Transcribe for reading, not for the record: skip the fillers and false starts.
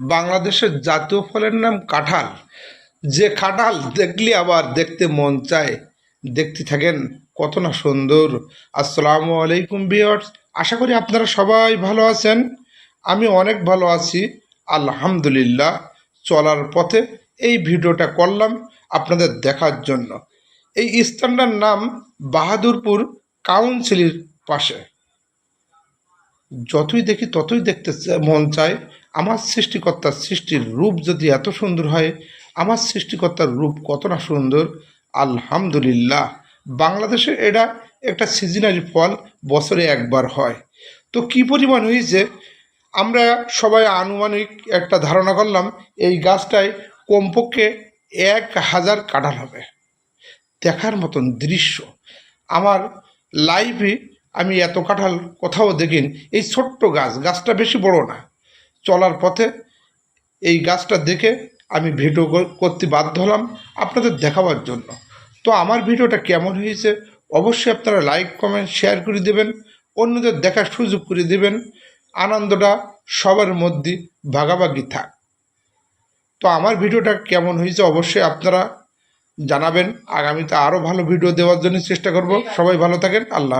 বাংলাদেশের জাতীয় ফলের নাম কাঁঠাল। যে কাঁঠাল দেখলে আবার দেখতে মন চায়। দেখতে থাকেন কত না সুন্দর। আসসালামু আলাইকুম ভিউয়ার্স, আশা করি আপনারা সবাই ভালো আছেন। আমি অনেক ভালো আছি আলহামদুলিল্লাহ। চলার পথে এই ভিডিওটা করলাম আপনাদের দেখার জন্য। এই স্থানটার নাম বাহাদুরপুর কাউন্সিলের পাশে। যতই দেখি ততই দেখতে মন চায়। আমার সৃষ্টিকর্তার সৃষ্টির রূপ যদি এত সুন্দর হয়, আমার সৃষ্টিকর্তার রূপ কত না সুন্দর। আলহামদুলিল্লাহ। বাংলাদেশে এটা একটা সিজনারি ফল, বছরে একবার হয়। তো কী পরিমাণ হয়েছে আমরা সবাই আনুমানিক একটা ধারণা করলাম, এই গাছটায় কমপক্ষে 1000 কাঁঠাল হবে। দেখার মতন দৃশ্য। আমার লাইফে আমি এত কাঁঠাল কোথাও দেখিনি। এই ছোট্ট গাছটা বেশি বড় না। চলার পথে এই গাছটা দেখে আমি ভিডিও করতে বাধ্য হলাম আপনাদের দেখাবার জন্য। তো আমার ভিডিওটা কেমন হয়েছে অবশ্যই আপনারা লাইক কমেন্ট শেয়ার করে দেবেন, অন্যদের দেখার সুযোগ করে দেবেন। আনন্দটা সবার মধ্যে ভাগাভাগি থাক। তো আমার ভিডিওটা কেমন হয়েছে অবশ্যই আপনারা জানাবেন। আগামীতে আরও ভালো ভিডিও দেওয়ার জন্য চেষ্টা করব। সবাই ভালো থাকেন। আল্লাহ হাফেজ।